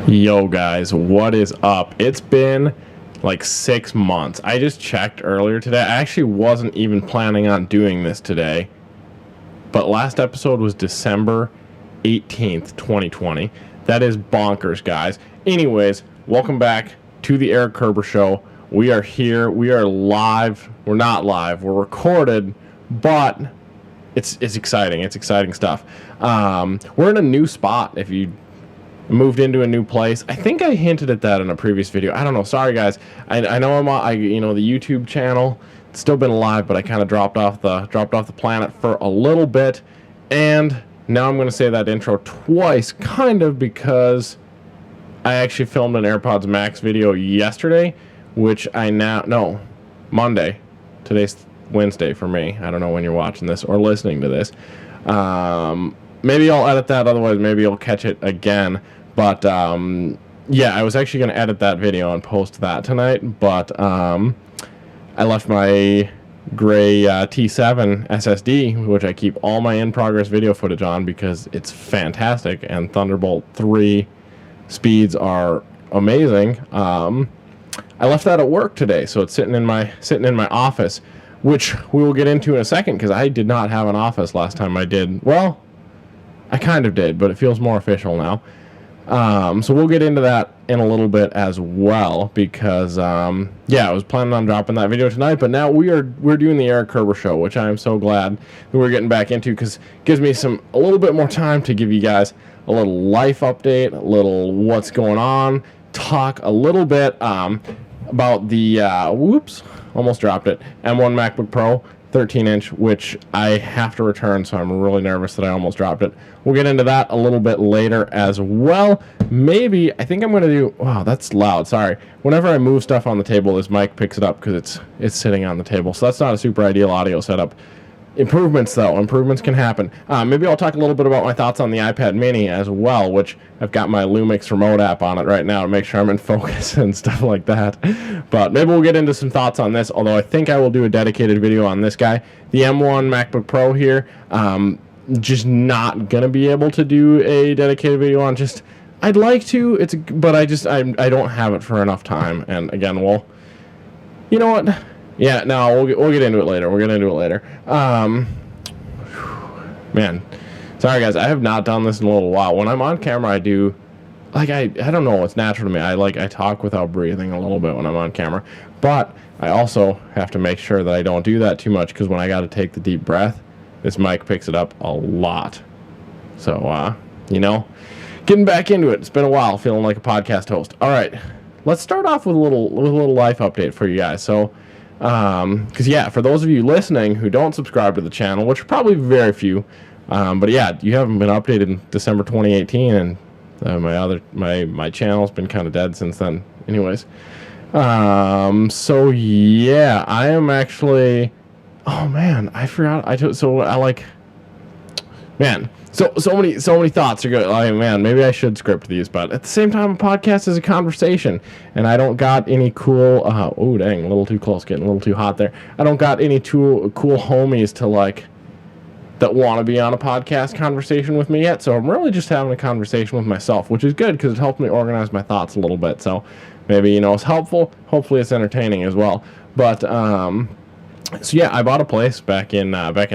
Yo guys, what is up? It's been like 6 months. I just checked earlier today. I actually wasn't even planning on doing this today, but last episode was December 18th, 2020. That is bonkers, guys. Anyways, welcome back to the Erik Kerber Show. We are here. We are live. We're not live. We're recorded, but it's exciting. It's exciting stuff. We're in a new spot. If you moved into a new place, I think I hinted at that in a previous video. I don't know. Sorry, guys. I know I'm on, the YouTube channel. It's still been alive, but I kind of dropped off the planet for a little bit, and now I'm going to say that intro twice, kind of because I actually filmed an AirPods Max video yesterday, which Monday. Today's Wednesday for me. I don't know when you're watching this or listening to this. Maybe I'll edit that, otherwise maybe I'll catch it again. But yeah, I was actually going to edit that video and post that tonight, but I left my gray T7 SSD, which I keep all my in-progress video footage on because it's fantastic, and Thunderbolt 3 speeds are amazing. I left that at work today, so it's sitting in my office, which we will get into in a second, because I did not have an office last time I did. Well, I kind of did, but it feels more official now. So we'll get into that in a little bit as well, because yeah, I was planning on dropping that video tonight, but now we're doing the Erik Kerber Show, which I am so glad that we're getting back into, because it gives me a little bit more time to give you guys a little life update, a little what's going on, talk a little bit about the almost dropped it, M1 MacBook Pro 13-inch, which I have to return, so I'm really nervous that I almost dropped it. We'll get into that a little bit later as well. Maybe, I think I'm going to do... Wow, that's loud. Sorry. Whenever I move stuff on the table, this mic picks it up because it's sitting on the table, so that's not a super ideal audio setup. Improvements, though. Improvements can happen. Maybe I'll talk a little bit about my thoughts on the iPad mini as well, which I've got my Lumix remote app on it right now to make sure I'm in focus and stuff like that. But maybe we'll get into some thoughts on this, although I think I will do a dedicated video on this guy. The M1 MacBook Pro here, just not going to be able to do a dedicated video on. Just, I'd like to, but I don't have it for enough time. And again, well, you know what? Yeah, no, we'll get into it later. We're gonna do it later. Man, sorry guys, I have not done this in a little while. When I'm on camera, I do, like, I don't know, it's natural to me. I talk without breathing a little bit when I'm on camera, but I also have to make sure that I don't do that too much, because when I got to take the deep breath, this mic picks it up a lot. So, getting back into it. It's been a while, feeling like a podcast host. All right, let's start off with a little life update for you guys. So. Because yeah, for those of you listening who don't subscribe to the channel, which are probably very few, but yeah, you haven't been updated in December 2018, and my channel's been kind of dead since then. Anyways, so yeah, I am actually. Oh man, I forgot. So many thoughts are good. Like, man, maybe I should script these, but at the same time, a podcast is a conversation, and I don't got any cool. Oh dang, a little too close, getting a little too hot there. I don't got any cool homies to that want to be on a podcast conversation with me yet. So I'm really just having a conversation with myself, which is good because it helps me organize my thoughts a little bit. So maybe it's helpful. Hopefully it's entertaining as well. But so yeah, I bought a place back in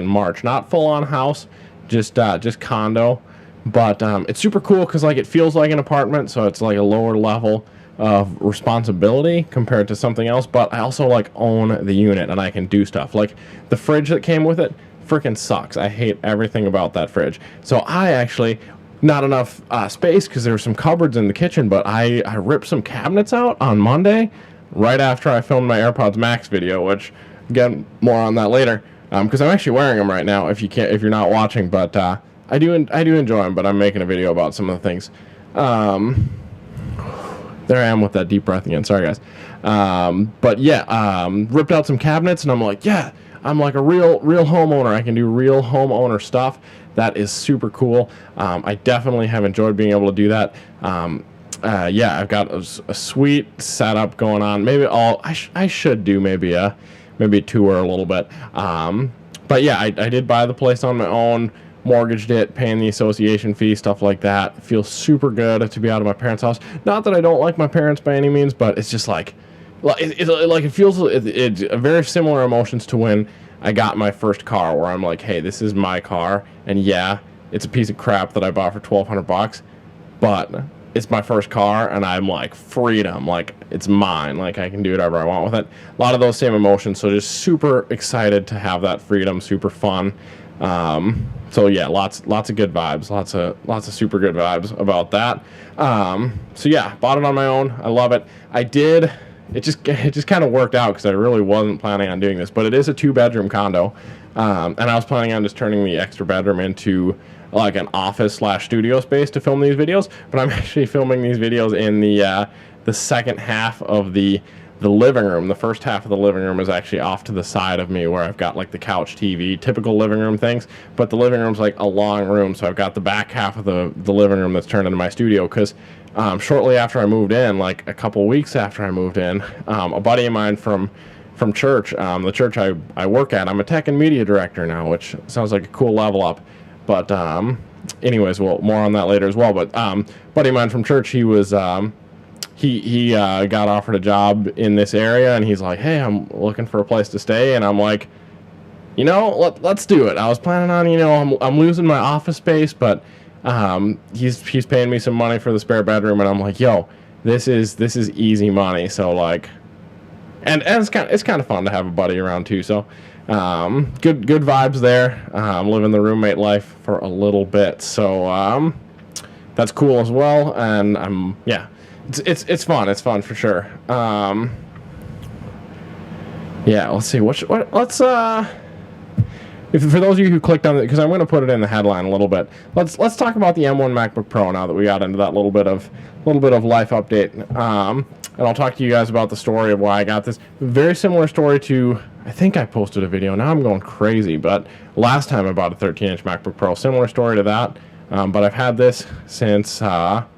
March, not full on house. Just condo, but it's super cool because it feels like an apartment, so it's like a lower level of responsibility compared to something else. But I also own the unit, and I can do stuff like the fridge that came with it. Freaking sucks. I hate everything about that fridge. So I actually not enough space because there were some cupboards in the kitchen, but I ripped some cabinets out on Monday, right after I filmed my AirPods Max video, which again, more on that later. Because I'm actually wearing them right now. If you're not watching, but I do enjoy them. But I'm making a video about some of the things. There I am with that deep breath again. Sorry guys. But yeah, ripped out some cabinets, and I'm like, yeah, I'm like a real homeowner. I can do real homeowner stuff. That is super cool. I definitely have enjoyed being able to do that. Yeah, I've got a sweet setup going on. Maybe I should do maybe a tour a little bit. But yeah, I did buy the place on my own. mortgaged it, paying the association fee, stuff like that. It feels super good to be out of my parents' house. Not that I don't like my parents by any means, but it's just like it feels it's very similar emotions to when I got my first car, where I'm like, hey, this is my car, and yeah, it's a piece of crap that I bought for $1,200, but it's my first car, and I'm like, freedom, like it's mine, like I can do whatever I want with it. A lot of those same emotions, so just super excited to have that freedom, super fun. So yeah, lots of good vibes, lots of super good vibes about that. So yeah, bought it on my own. I love it. It just kind of worked out because I really wasn't planning on doing this, but it is a 2-bedroom condo, and I was planning on just turning the extra bedroom into like an office/studio space to film these videos. But I'm actually filming these videos in the second half of the living room. The first half of the living room is actually off to the side of me, where I've got like the couch, TV, typical living room things. But the living room's like a long room, so I've got the back half of the living room that's turned into my studio. Because shortly after I moved in, like a couple weeks after I moved in, a buddy of mine from church, the church I work at, I'm a tech and media director now, which sounds like a cool level up. But anyways, well, more on that later as well. But buddy of mine from church, he was he got offered a job in this area, and he's like, hey, I'm looking for a place to stay. And I'm like, let's do it. I was planning on, I'm losing my office space, but he's paying me some money for the spare bedroom, and I'm like, yo, this is easy money. So like, and it's kind of fun to have a buddy around too. So good vibes there. I'm living the roommate life for a little bit, so that's cool as well. And it's fun. It's fun for sure. Yeah, let's see. Let's for those of you who clicked on it, because I'm going to put it in the headline a little bit. Let's talk about the M1 MacBook Pro now that we got into that little bit of life update. And I'll talk to you guys about the story of why I got this. Very similar story to, I think I posted a video. Now I'm going crazy, but last time I bought a 13-inch MacBook Pro, similar story to that. But I've had this since what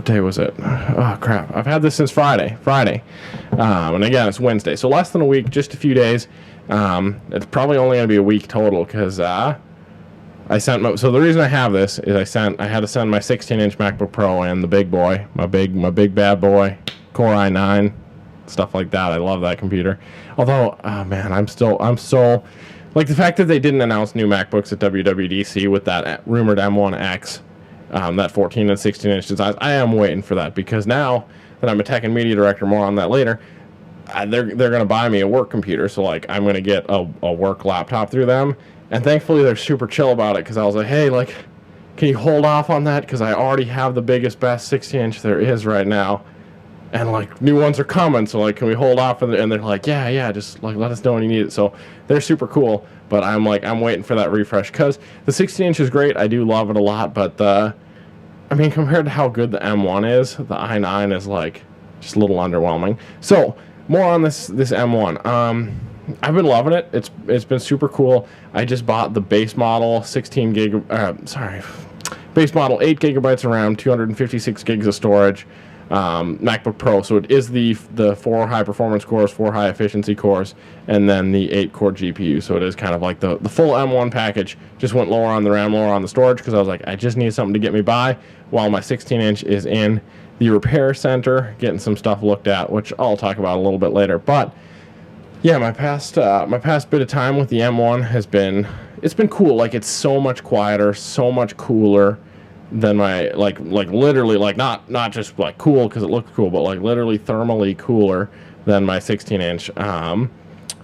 day was it? Oh crap! I've had this since Friday. And again, it's Wednesday, so less than a week, just a few days. It's probably only going to be a week total, because so the reason I have this is I had to send my 16-inch MacBook Pro and the big boy, my big bad boy, Core i9, stuff like that. I love that computer. Although, man, I'm so like the fact that they didn't announce new MacBooks at WWDC with that rumored M1X, that 14 and 16-inch designs. I am waiting for that, because now that I'm a tech and media director, more on that later, they're going to buy me a work computer. So like I'm going to get a work laptop through them. And thankfully they're super chill about it, because I was like, hey, like, can you hold off on that? Because I already have the biggest, best 16-inch there is right now. And like new ones are coming, so like, can we hold off? And they're like, yeah, just like let us know when you need it. So they're super cool. But I'm waiting for that refresh, because the 16-inch is great. I do love it a lot, but compared to how good the M1 is, the i9 is like just a little underwhelming. So more on this M1. I've been loving it. It's been super cool. I just bought the base model base model 8 gigabytes of RAM, 256 gigs of storage, MacBook Pro. So it is the 4 high performance cores, 4 high efficiency cores, and then the 8 core GPU. So it is kind of like the full M1 package. Just went lower on the RAM, lower on the storage, because I was like, I just need something to get me by while my 16-inch is in the repair center getting some stuff looked at, which I'll talk about a little bit later. But yeah, my past bit of time with the M1 it's been cool. Like, it's so much quieter, so much cooler than my like literally, like not just like cool because it looks cool, but like literally thermally cooler than my 16-inch.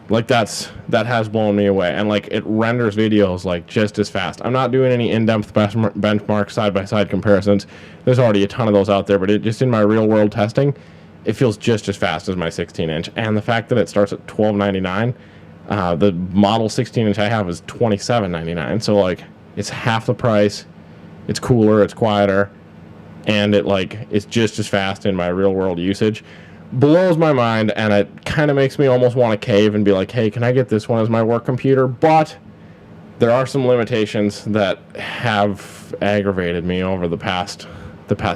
Like that has blown me away, and like it renders videos like just as fast. I'm not doing any in-depth benchmark side-by-side comparisons. There's already a ton of those out there, but just in my real-world testing, it feels just as fast as my 16-inch. And the fact that it starts at $12.99, the model 16-inch I have is $27.99. So like it's half the price. It's cooler, it's quieter, and it's just as fast in my real-world usage. Blows my mind, and it kind of makes me almost want to cave and be like, hey, can I get this one as my work computer? But there are some limitations that have aggravated me over the past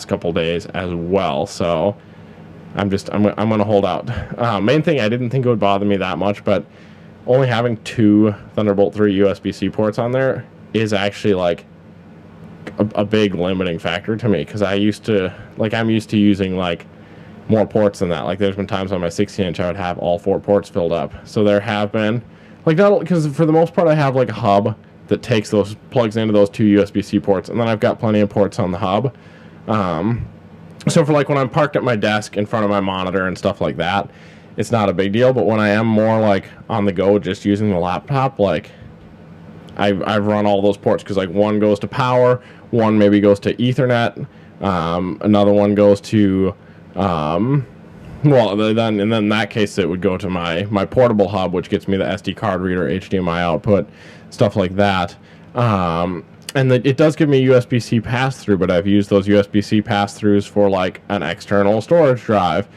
couple days as well. So I'm going to hold out. Main thing, I didn't think it would bother me that much, but only having 2 Thunderbolt 3 USB-C ports on there is actually like a big limiting factor to me, because I'm used to using like more ports than that. Like there's been times on my 16-inch I would have all 4 ports filled up. So there have been like, not because for the most part I have like a hub that plugs into those 2 USB-C ports, and then I've got plenty of ports on the hub. So for like when I'm parked at my desk in front of my monitor and stuff like that, it's not a big deal. But when I am more like on the go, just using the laptop, like I've run all those ports, because like one goes to power, one maybe goes to Ethernet, another one goes to then in that case it would go to my portable hub, which gets me the SD card reader, HDMI output, stuff like that. And it does give me USB-C pass-through, but I've used those USB-C pass-throughs for like an external storage drive,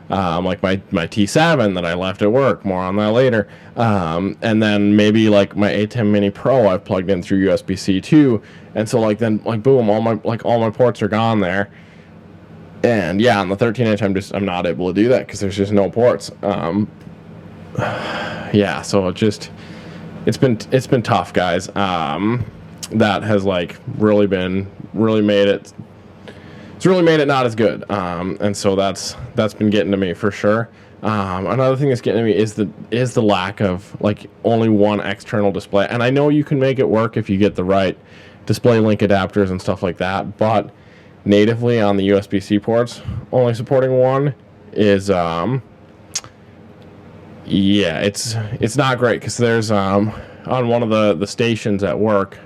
like my T7 that I left at work. More on that later. And then maybe like my ATEM Mini Pro I've plugged in through USB-C too. And so like then like boom, all my ports are gone there. And yeah, on the 13-inch I'm not able to do that because there's just no ports. Yeah, so it's been tough, guys. That has like really made it. It's really made it not as good. And so that's been getting to me for sure. Another thing that's getting to me is the lack of like only one external display. And I know you can make it work if you get the right display link adapters and stuff like that, but natively on the USB-C ports, only supporting one is it's not great, because there's on one of the stations at work,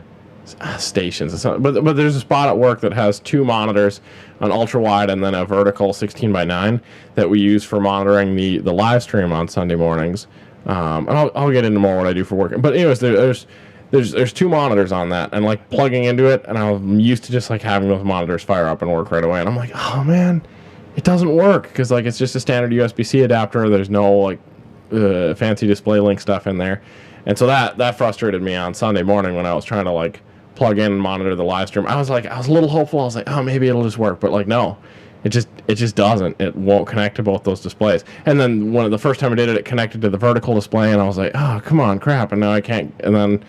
but there's a spot at work that has 2 monitors, an ultra wide and then a vertical 16:9 that we use for monitoring the live stream on Sunday mornings. And I'll get into more what I do for work. But anyways, there's 2 monitors on that, and like plugging into it, and I'm used to just like having those monitors fire up and work right away, and I'm like, oh man, it doesn't work, because like it's just a standard USB-C adapter. There's no like fancy display link stuff in there. And so that frustrated me on Sunday morning when I was trying to like plug in and monitor the live stream. I was a little hopeful. I was like, oh, maybe it'll just work, but like no, it just doesn't. It won't connect to both those displays. And then the first time I did it, it connected to the vertical display, and I was like, oh, come on, crap, and now I can't. And then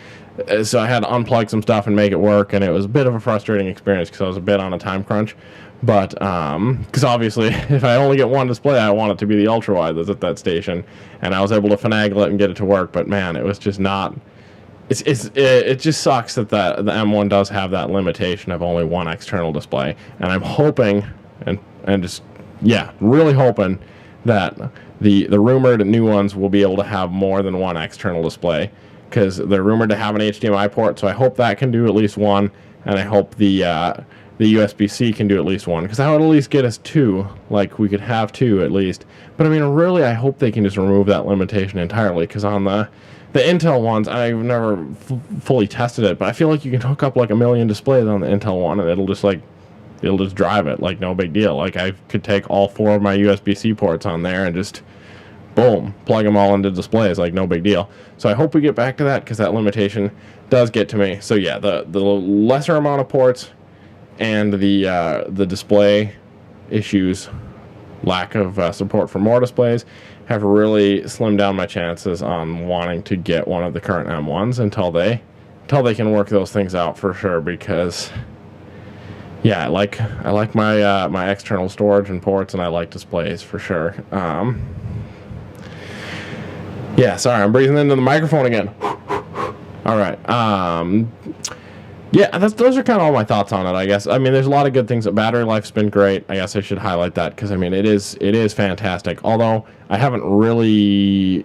so I had to unplug some stuff and make it work, and it was a bit of a frustrating experience because I was a bit on a time crunch. But because obviously if I only get one display, I want it to be the ultra wide that's at that station, and I was able to finagle it and get it to work. But man, it was just not. It just sucks that the M1 does have that limitation of only one external display, and I'm hoping and just really hoping that the rumored new ones will be able to have more than one external display, because they're rumored to have an HDMI port. So I hope that can do at least one, and I hope the USB-C can do at least one, because that would at least get us 2. Like we could have 2 at least. But I mean, really, I hope they can just remove that limitation entirely, because on the Intel ones, I've never fully tested it, but I feel like you can hook up like a million displays on the Intel one, and it'll just drive it like no big deal. Like I could take all 4 of my USB-C ports on there and just boom, plug them all into displays like no big deal. So I hope we get back to that, because that limitation does get to me. So yeah, the lesser amount of ports and the display issues, lack of support for more displays, have really slimmed down my chances on wanting to get one of the current M1s until they can work those things out for sure. Because yeah, I like my my external storage and ports, and I like displays for sure. Yeah, sorry, I'm breathing into the microphone again. All right. Yeah, those are kind of all my thoughts on it, I guess. I mean, there's a lot of good things. The battery life's been great. I guess I should highlight that, because I mean, it is fantastic. Although I haven't really,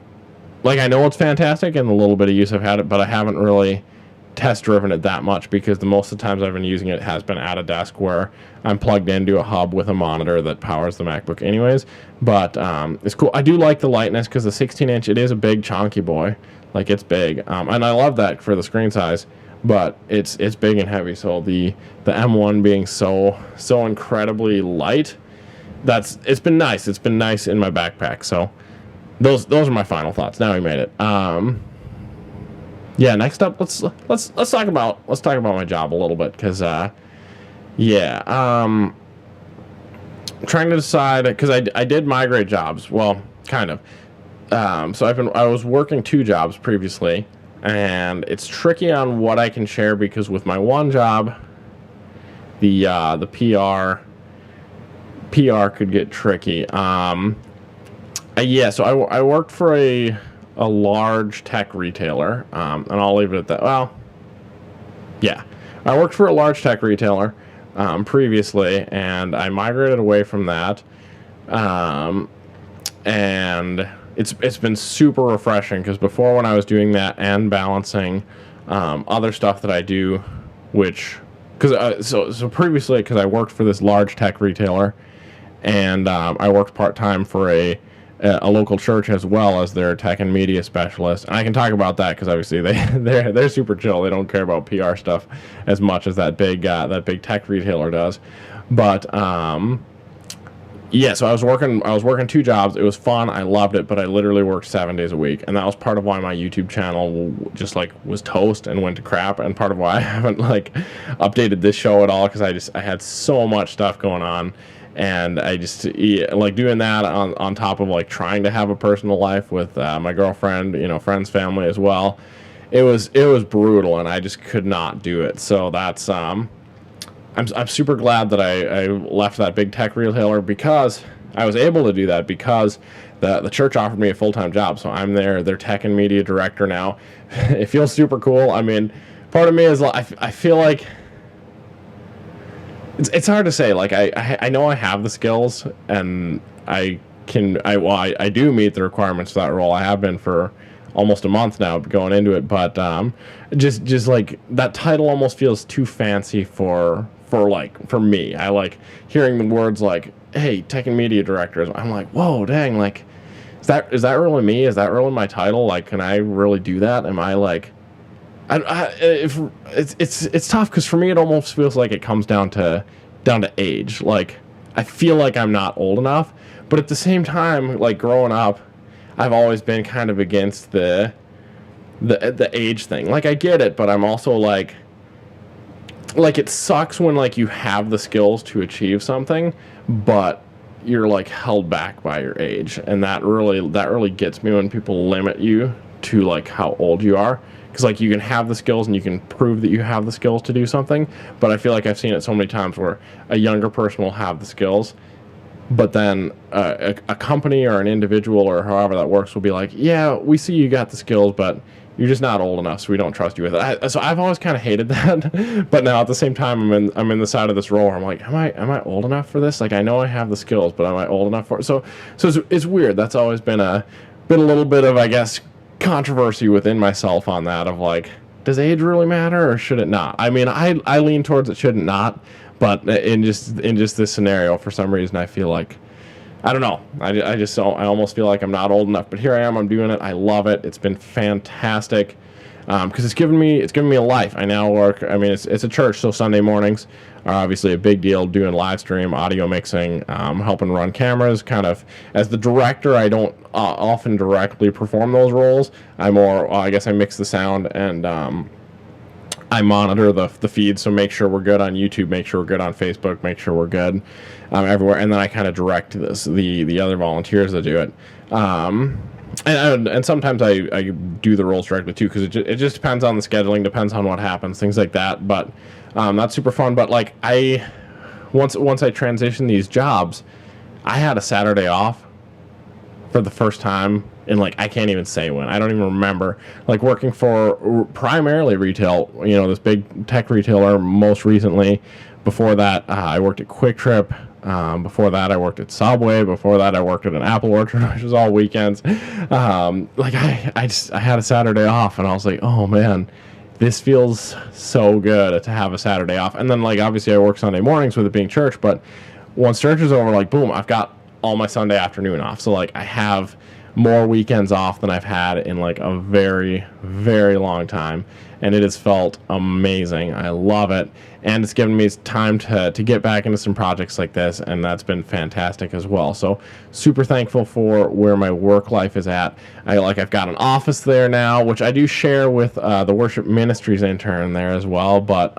like, I know it's fantastic in the little bit of use I've had it, but I haven't really test driven it that much, because the most of the times I've been using it has been at a desk where I'm plugged into a hub with a monitor that powers the MacBook anyways. But it's cool. I do like the lightness, because the 16-inch, it is a big chonky boy. Like, it's big, and I love that for the screen size. But it's big and heavy, so the M1 being so incredibly light, it's been nice. It's been nice in my backpack. So those are my final thoughts. Now we made it. Yeah. Next up, let's talk about my job a little bit, because trying to decide, because I did migrate jobs. Well, kind of. So I was working 2 jobs previously, and it's tricky on what I can share because with my one job, the PR could get tricky. So I worked for a large tech retailer, and I'll leave it at that. Well, yeah, I worked for a large tech retailer previously, and I migrated away from that, and it's been super refreshing because before, when I was doing that and balancing other stuff that I do, which so previously, because I worked for this large tech retailer, and I worked part-time for a local church as well as their tech and media specialist. And I can talk about that because obviously they're super chill. They don't care about PR stuff as much as that big tech retailer does. But so I was working 2 jobs. It was fun. I loved it, but I literally worked 7 days a week, and that was part of why my YouTube channel just was toast and went to crap, and part of why I haven't updated this show at all, because I had so much stuff going on. And I just doing that on top of trying to have a personal life with my girlfriend, friends, family as well. It was brutal, and I just could not do it. So that's I'm super glad that I left that big tech retailer, because I was able to do that because the church offered me a full-time job. So I'm their tech and media director now. It feels super cool. I mean, part of me is I feel like it's hard to say. I know I have the skills, and I do meet the requirements for that role. I have been for almost a month now going into it, but just that title almost feels too fancy for me. I like hearing the words hey, tech and media director. I'm like, whoa, dang, is that really me? Is that really my title? Can I really do that? Am I if it's tough, because for me it almost feels like it comes down to age. I feel like I'm not old enough, but at the same time, growing up, I've always been kind of against the age thing. I get it, but I'm also it sucks when you have the skills to achieve something, but you're held back by your age, and that really gets me when people limit you to how old you are. Because you can have the skills and you can prove that you have the skills to do something, but I feel like I've seen it so many times where a younger person will have the skills, but then a company or an individual or however that works will be like, yeah, we see you got the skills, but you're just not old enough, so we don't trust you with it. So I've always kind of hated that, but now at the same time, I'm in the side of this role where I'm like, am I old enough for this? I know I have the skills, but am I old enough for it? So it's weird. That's always been a little bit of, I guess, controversy within myself on that of does age really matter or should it not? I mean, I lean towards it shouldn't not, but in just this scenario, for some reason I feel I don't know. I almost feel like I'm not old enough, but here I am. I'm doing it. I love it. It's been fantastic, because it's given me a life. I now work. I mean, it's a church, so Sunday mornings are obviously a big deal. Doing live stream, audio mixing, helping run cameras. Kind of as the director, I don't often directly perform those roles. I guess I mix the sound, and I monitor the feed, so make sure we're good on YouTube, make sure we're good on Facebook, make sure we're good everywhere, and then I kind of direct the other volunteers that do it. And sometimes I do the roles directly too, because it just depends on the scheduling, depends on what happens, things like that. But that's super fun. But once I transitioned these jobs, I had a Saturday off for the first time in I can't even say when. I don't even remember. Working for primarily retail, this big tech retailer most recently. Before that, I worked at Quick Trip. Before that, I worked at Subway. Before that, I worked at an apple orchard, which was all weekends. I had a Saturday off, and I was like, oh man, this feels so good to have a Saturday off. And then obviously I work Sunday mornings with it being church, but once church is over, boom, I've got all my Sunday afternoon off. So I have more weekends off than I've had in a very, very long time, and it has felt amazing. I love it, and it's given me time to get back into some projects like this, and that's been fantastic as well. So super thankful for where my work life is at. I've got an office there now, which I do share with the worship ministries intern there as well, but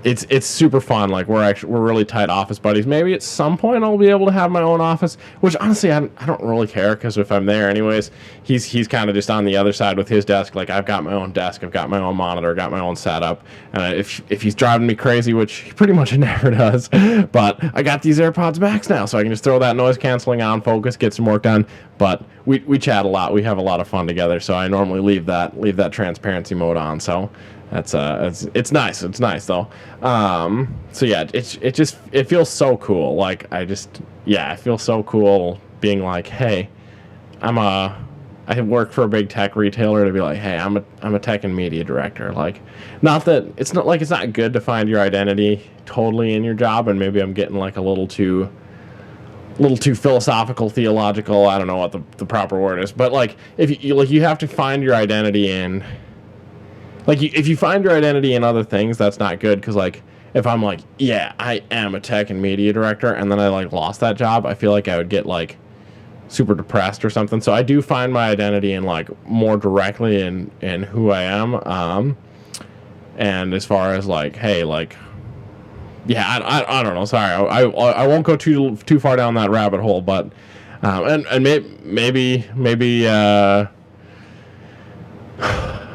it's super fun. Like we're really tight office buddies. Maybe at some point I'll be able to have my own office, which honestly I don't really care, because if I'm there anyways, he's kind of just on the other side with his desk. Like I've got my own desk, I've got my own monitor, got my own setup, and if he's driving me crazy, which he pretty much never does, but I got these AirPods Max now, so I can just throw that noise canceling on, focus, get some work done. But we chat a lot, we have a lot of fun together, so I normally leave that transparency mode on. So that's it's nice. It's nice though. So yeah, it feels so cool. Like I feel so cool being like, hey, I work for a big tech retailer, to be like, hey, I'm a tech and media director. Like, not that it's not good to find your identity totally in your job, and maybe I'm getting like a little too philosophical, theological. I don't know what the proper word is, but like if you have to find your identity in. Like, if you find your identity in other things, that's not good, because, like, if I'm like, yeah, I am a tech and media director, and then I, like, lost that job, I feel like I would get, like, super depressed or something. So I do find my identity in, like, more directly in who I am. And as far as, like, hey, like, yeah, I don't know. Sorry, I won't go too far down that rabbit hole, but, and maybe,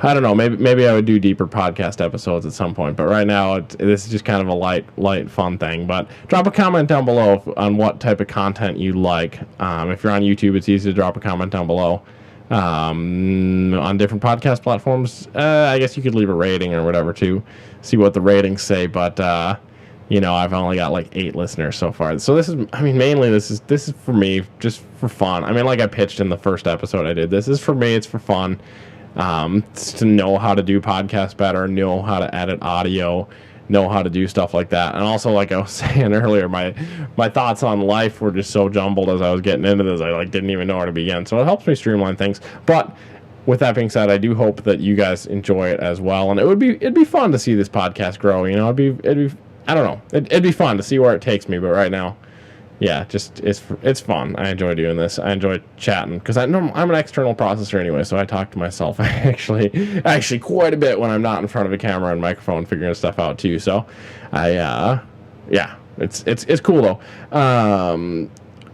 I don't know. Maybe I would do deeper podcast episodes at some point. But right now, this is just kind of a light, fun thing. But drop a comment down below on what type of content you like. If you're on YouTube, it's easy to drop a comment down below. On different podcast platforms, I guess you could leave a rating or whatever to see what the ratings say. But I've only got like 8 listeners so far. So mainly this is for me, just for fun. I mean, like I pitched in the first episode I did. This is for me. It's for fun. To know how to do podcasts better, know how to edit audio, know how to do stuff like that. And also, like I was saying earlier, my thoughts on life were just so jumbled as I was getting into this. I didn't even know where to begin. So it helps me streamline things. But with that being said, I do hope that you guys enjoy it as well. And it'd be fun to see this podcast grow. It'd be I don't know. It'd be fun to see where it takes me. But right now, yeah, just it's fun. I enjoy doing this. I enjoy chatting, because I'm an external processor anyway, so I talk to myself actually quite a bit when I'm not in front of a camera and microphone, figuring stuff out too. So yeah, it's cool though.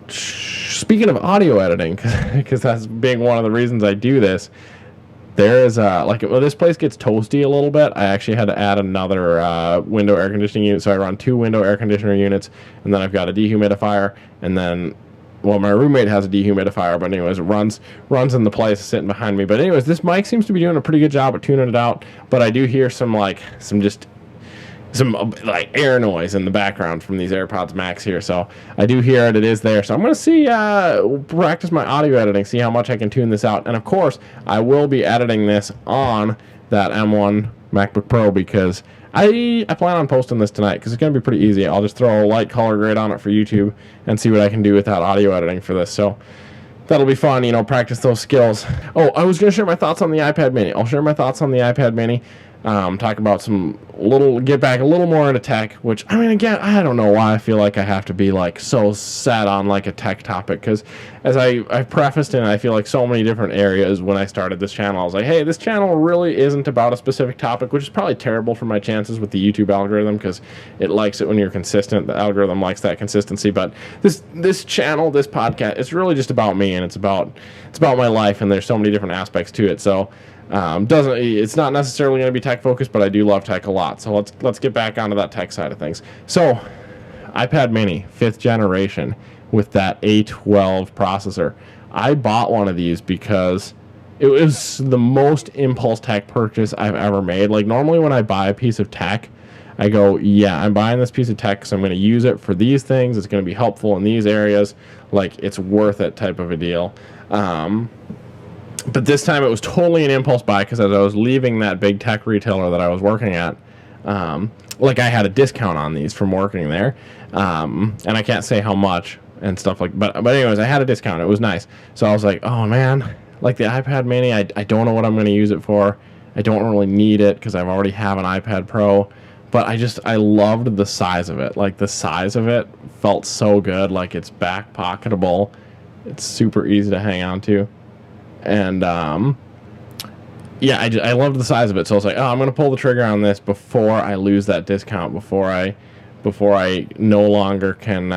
Speaking of audio editing, because that's being one of the reasons I do this. There is this place gets toasty a little bit. I actually had to add another window air conditioning unit, so I run 2 window air conditioner units, and then I've got a dehumidifier, and then, well, my roommate has a dehumidifier, but anyways, it runs in the place sitting behind me. But anyways, this mic seems to be doing a pretty good job at tuning it out, but I do hear some air noise in the background from these AirPods Max here, so I do hear it. It is there, so I'm going to see, practice my audio editing, see how much I can tune this out, and of course, I will be editing this on that M1 MacBook Pro, because I plan on posting this tonight, because it's going to be pretty easy. I'll just throw a light color grade on it for YouTube and see what I can do without audio editing for this, so that'll be fun, practice those skills. Oh, I was going to share my thoughts on the iPad mini. I'll share my thoughts on the iPad mini. Talk about get back a little more into tech, which, again, I don't know why I feel like I have to be like so set on like a tech topic, because as I've prefaced in, I feel like so many different areas when I started this channel, I was like, hey, this channel really isn't about a specific topic, which is probably terrible for my chances with the YouTube algorithm, because it likes it when you're consistent. The algorithm likes that consistency. But this channel, this podcast, it's really just about me, and it's about my life, and there's so many different aspects to it. So it's not necessarily going to be tech focused, but I do love tech a lot. So let's get back onto that tech side of things. So iPad mini 5th generation with that A12 processor. I bought one of these because it was the most impulse tech purchase I've ever made. Like, normally when I buy a piece of tech, I go, yeah, I'm buying this piece of tech because I'm going to use it for these things. It's going to be helpful in these areas. Like, it's worth it type of a deal. But this time it was totally an impulse buy, because as I was leaving that big tech retailer that I was working at, I had a discount on these from working there, and I can't say how much and stuff but anyways, I had a discount. It was nice. So I was like, oh man, like the iPad mini, I don't know what I'm going to use it for. I don't really need it because I already have an iPad Pro, but I loved the size of it. Like, the size of it felt so good. Like, it's back pocketable. It's super easy to hang on to. And yeah, I loved the size of it. So I was like, oh, I'm going to pull the trigger on this before I lose that discount, before I no longer can,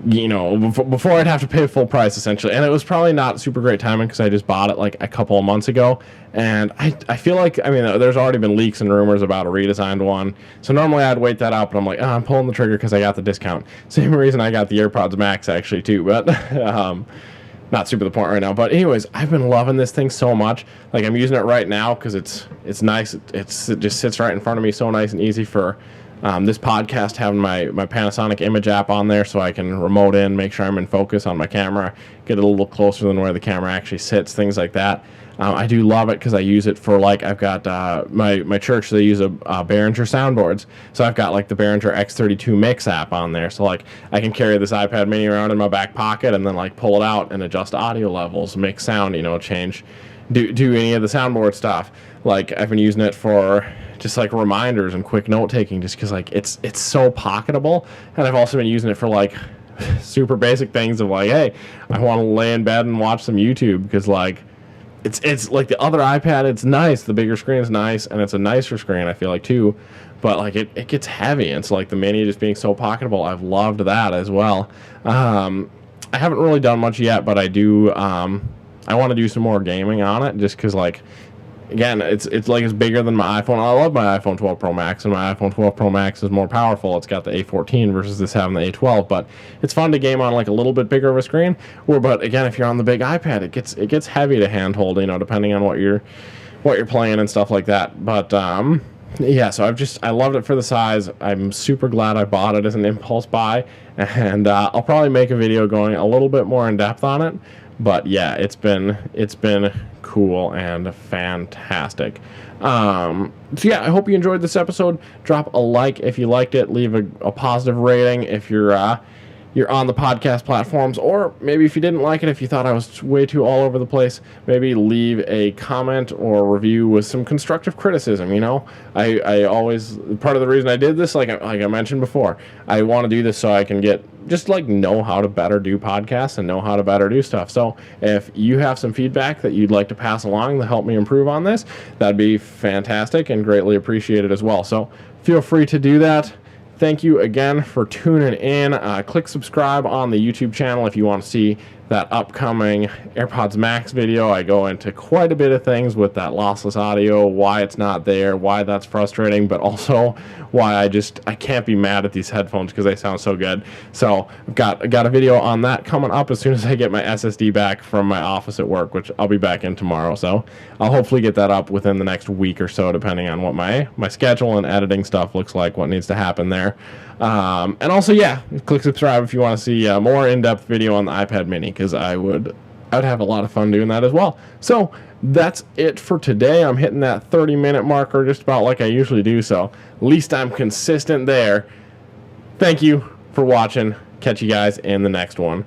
before I'd have to pay full price, essentially. And it was probably not super great timing because I just bought it like a couple of months ago. And I feel like, I mean, there's already been leaks and rumors about a redesigned one. So normally I'd wait that out, but I'm like, I'm pulling the trigger because I got the discount. Same reason I got the AirPods Max, actually, too. But not super the point right now. But anyways, I've been loving this thing so much. Like, I'm using it right now because it's nice. It just sits right in front of me, so nice and easy for this podcast, having my Panasonic image app on there so I can remote in, make sure I'm in focus on my camera, get it a little closer than where the camera actually sits, things like that. I do love it because I use it for, like, I've got my church, they use a Behringer soundboards. So I've got, like, the Behringer X32 Mix app on there. So, like, I can carry this iPad mini around in my back pocket and then, like, pull it out and adjust audio levels, mix sound, change, do any of the soundboard stuff. Like, I've been using it for just, like, reminders and quick note taking just because, like, it's so pocketable. And I've also been using it for, like, super basic things of, like, hey, I want to lay in bed and watch some YouTube because, like, it's like the other iPad, it's nice. The bigger screen is nice, and it's a nicer screen, I feel like, too. But, like, it gets heavy. And so, like, the mini just being so pocketable, I've loved that as well. I haven't really done much yet, but I do, I want to do some more gaming on it just because, like, again, it's like it's bigger than my iPhone. I love my iPhone 12 Pro Max, and my iPhone 12 Pro Max is more powerful. It's got the A14 versus this having the A12, but it's fun to game on, like, a little bit bigger of a screen. But again, if you're on the big iPad, it gets heavy to handhold, depending on what you're playing and stuff like that. But yeah, so I loved it for the size. I'm super glad I bought it as an impulse buy, and I'll probably make a video going a little bit more in depth on it. But yeah, it's been cool and fantastic. So yeah, I hope you enjoyed this episode. Drop a like if you liked it. Leave a positive rating if you're on the podcast platforms, or maybe if you didn't like it, if you thought I was way too all over the place, maybe leave a comment or review with some constructive criticism. I always, part of the reason I did this, like I mentioned before, I want to do this so I can know how to better do podcasts and know how to better do stuff. So if you have some feedback that you'd like to pass along to help me improve on this, that'd be fantastic and greatly appreciated as well. So feel free to do that. Thank you again for tuning in. Click subscribe on the YouTube channel if you want to see that upcoming AirPods Max video. I go into quite a bit of things with that lossless audio, why it's not there, why that's frustrating, but also why I can't be mad at these headphones because they sound so good. So I've got a video on that coming up as soon as I get my SSD back from my office at work, which I'll be back in tomorrow. So I'll hopefully get that up within the next week or so, depending on what my schedule and editing stuff looks like, what needs to happen there. And also, yeah, click subscribe if you want to see a more in-depth video on the iPad mini, because I'd have a lot of fun doing that as well. So that's it for today. I'm hitting that 30-minute marker just about like I usually do, so at least I'm consistent there. Thank you for watching. Catch you guys in the next one.